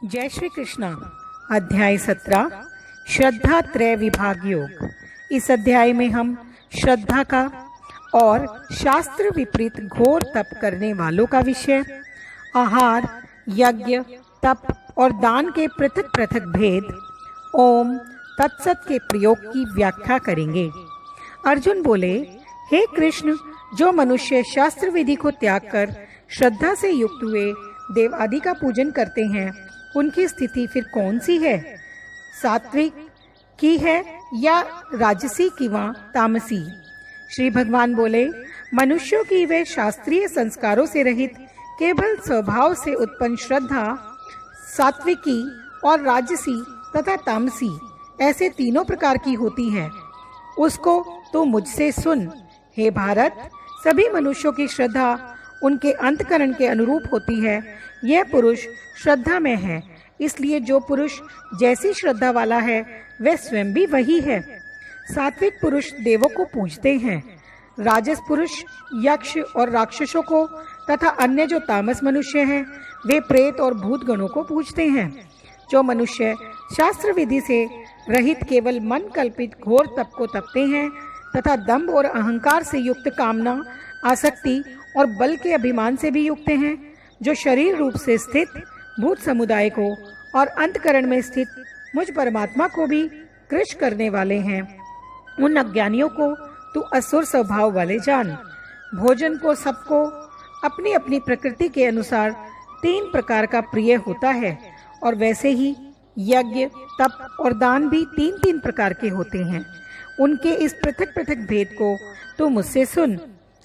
जय श्री कृष्णा। अध्याय 17 श्रद्धा त्रय विभाग योग। इस अध्याय में हम श्रद्धा का और शास्त्र विपरीत घोर तप करने वालों का विषय, आहार, यज्ञ, तप और दान के पृथक पृथक भेद, ओम तत्सत के प्रयोग की व्याख्या करेंगे। अर्जुन बोले, हे कृष्ण, जो मनुष्य शास्त्र विधि को त्याग कर श्रद्धा से युक्त हुए देव आदि का पूजन करते हैं, उनकी स्थिति फिर कौन सी है? सात्विक की है या राजसी की व तामसी? श्री भगवान बोले, मनुष्यों की वे शास्त्रीय संस्कारों से रहित केवल स्वभाव से उत्पन्न श्रद्धा सात्विकी और राजसी तथा तामसी ऐसे तीनों प्रकार की होती है। उसको तो मुझसे सुन। हे भारत, सभी मनुष्यों की श्रद्धा उनके अंतकरण के अनुरूप होती है। यह पुरुष श्रद्धा में है, इसलिए जो पुरुष जैसी श्रद्धा वाला है वह स्वयं भी वही है। सात्विक पुरुष देवों को पूजते हैं, राजस पुरुष यक्ष और राक्षसों को तथा अन्य जो तामस मनुष्य हैं वे प्रेत और भूत गणों को पूजते हैं। जो मनुष्य शास्त्र विधि से रहित केवल मन कल्पित घोर तप को तपते हैं तथा दंभ और अहंकार से युक्त कामना, आसक्ति और बल के अभिमान से भी युक्त हैं, जो शरीर रूप से स्थित भूत समुदाय को और अंतकरण में स्थित मुझ परमात्मा को भी कृश करने वाले हैं, उन अज्ञानियों को तू असुर स्वभाव वाले जान। भोजन को सबको अपनी अपनी प्रकृति के अनुसार 3 प्रकार का प्रिय होता है, और वैसे ही यज्ञ, तप और दान भी 3-3 प्रकार के होते हैं। उनके इस पृथक पृथक भेद को तू मुझसे सुन।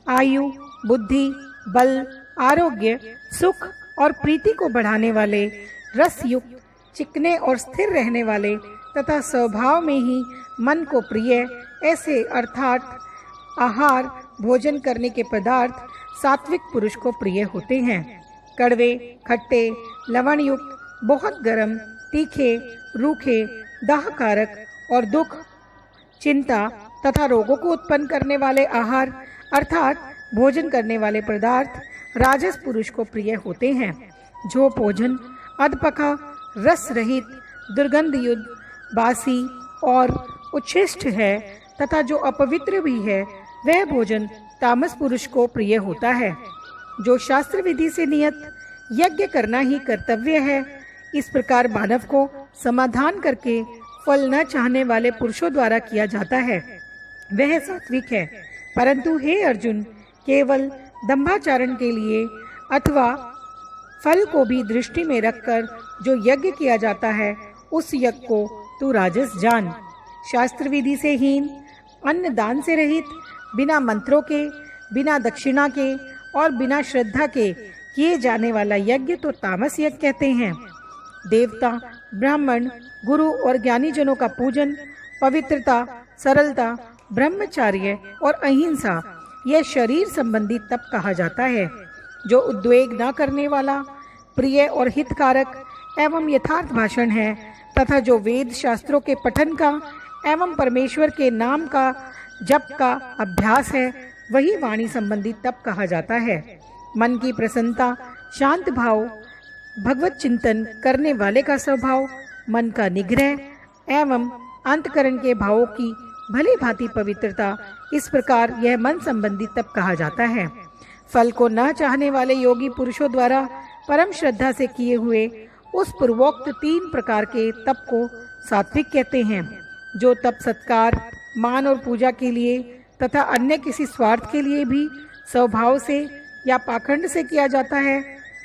आयु, बुद्धि, बल, आरोग्य, सुख और प्रीति को बढ़ाने वाले, रस युक्त, चिकने और स्थिर रहने वाले तथा स्वभाव में ही मन को प्रिय ऐसे अर्थात आहार भोजन करने के पदार्थ सात्विक पुरुष को प्रिय होते हैं। कड़वे, खट्टे, लवण युक्त, बहुत गर्म, तीखे, रूखे, दाहकारक और दुख, चिंता तथा रोगों को उत्पन्न करने वाले आहार अर्थात भोजन करने वाले पदार्थ राजस पुरुष को प्रिय होते हैं। जो भोजन अधपका, रस रहित, दुर्गंध युक्त, बासी और उच्छिष्ट है तथा जो अपवित्र भी है, वह भोजन तामस पुरुष को प्रिय होता है। जो शास्त्र विधि से नियत यज्ञ करना ही कर्तव्य है, इस प्रकार मानव को समाधान करके फल न चाहने वाले पुरुषों द्वारा किया जाता है, वह सात्विक है। परंतु हे अर्जुन, केवल दंभाचरण के लिए अथवा फल को भी दृष्टि में रखकर जो यज्ञ किया जाता है, उस यज्ञ को तू राजस जान। शास्त्र विधि से हीन, अन्न दान से रहित, बिना मंत्रों के, बिना दक्षिणा के और बिना श्रद्धा के किए जाने वाला यज्ञ तो तामस यज्ञ कहते हैं। देवता, ब्राह्मण, गुरु और ज्ञानी जनों का पूजन, पवित्रता, सरलता, ब्रह्मचार्य और अहिंसा, यह शरीर संबंधी तप कहा जाता है। जो उद्वेग न करने वाला, प्रिय और हितकारक एवं यथार्थ भाषण है तथा जो वेद शास्त्रों के पठन का एवं परमेश्वर के नाम का जप का अभ्यास है, वही वाणी संबंधी तप कहा जाता है। मन की प्रसन्नता, शांत भाव, भगवत चिंतन करने वाले का स्वभाव, मन का निग्रह एवं अंतकरण के भावों की भली भांति पवित्रता, इस प्रकार यह मन संबंधी तप कहा जाता है। फल को न चाहने वाले योगी पुरुषों द्वारा परम श्रद्धा से किए हुए उस पूर्वोक्त 3 प्रकार के तप को सात्विक कहते हैं। जो तप सत्कार, मान और पूजा के लिए तथा अन्य किसी स्वार्थ के लिए भी स्वभाव से या पाखंड से किया जाता है,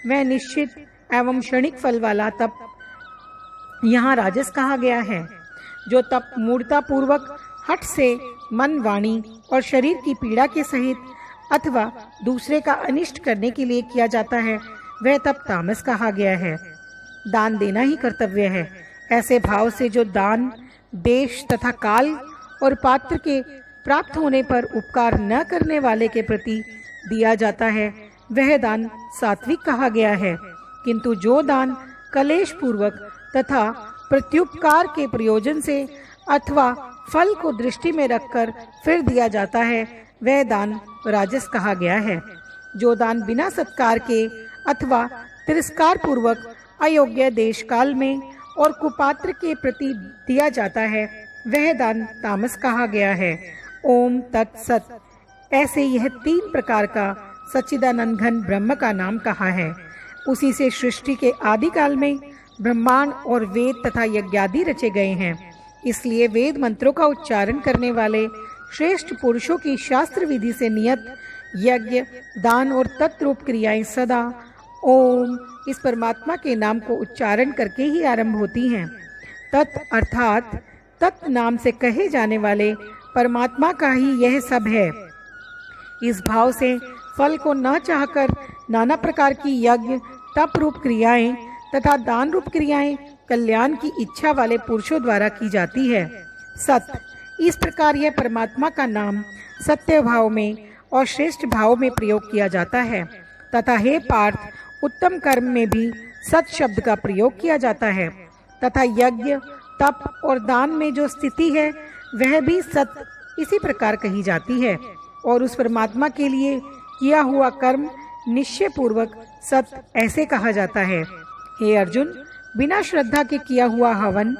वह निश्चित एवं क्षणिक फल वाला तप यहाँ राजस कहा गया है। जो तप मूढ़ता पूर्वक हठ से मन, वाणी और शरीर की पीड़ा के सहित अथवा दूसरे का अनिष्ट करने के लिए किया जाता है, वह तप तामस कहा गया है। दान देना ही कर्तव्य है। ऐसे भाव से जो दान देश तथा काल और पात्र के प्राप्त होने पर उपकार न करने वाले के प्रति दिया जाता है, वह दान सात्विक कहा गया है। किंतु जो दान कलेश पूर्वक तथा प्रत्युपकार के प्रयोजन से अथवा फल को दृष्टि में रखकर फिर दिया जाता है, वह दान राजस कहा गया है। जो दान बिना सत्कार के अथवा तिरस्कार पूर्वक अयोग्य देश काल में और कुपात्र के प्रति दिया जाता है वह दान तामस कहा गया है। ओम तत्सत। ऐसे यह 3 प्रकार का सच्चिदानंद घन ब्रह्म का नाम कहा है। उसी से सृष्टि के आदि काल में ब्रह्मांड और वेद तथा यज्ञादि रचे गए हैं। इसलिए वेद मंत्रों का उच्चारण करने वाले श्रेष्ठ पुरुषों की शास्त्र विधि से नियत यज्ञ, दान और तत्रूप क्रियाएं सदा ओम इस परमात्मा के नाम को उच्चारण करके ही आरंभ होती हैं। तत् अर्थात तत् नाम से कहे जाने वाले परमात्मा का ही यह सब है। इस भाव से फल को न चाहकर नाना प्रकार की यज्ञ, तप रूप क्रियाएं तथा दान रूप क्रियाएं कल्याण की इच्छा वाले पुरुषों द्वारा की जाती है। सत। इस प्रकार यह परमात्मा का नाम सत्य भाव में और श्रेष्ठ भाव में प्रयोग किया जाता है तथा हे पार्थ, उत्तम कर्म में भी सत शब्द का प्रयोग किया जाता है तथा यज्ञ, तप और दान में जो स्थिति है वह भी सत इसी प्रकार कही जाती है और उस परमात्मा के लिए किया हुआ कर्म निश्चय पूर्वक सत ऐसे कहा जाता है। हे अर्जुन, बिना श्रद्धा के किया हुआ हवन,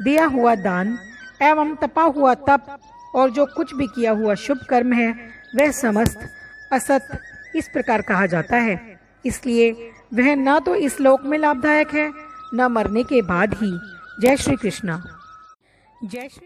दिया हुआ दान एवं तपा हुआ तप और जो कुछ भी किया हुआ शुभ कर्म है वह समस्त असत इस प्रकार कहा जाता है। इसलिए वह न तो इस लोक में लाभदायक है न मरने के बाद ही। जय श्री कृष्णा। जय श्री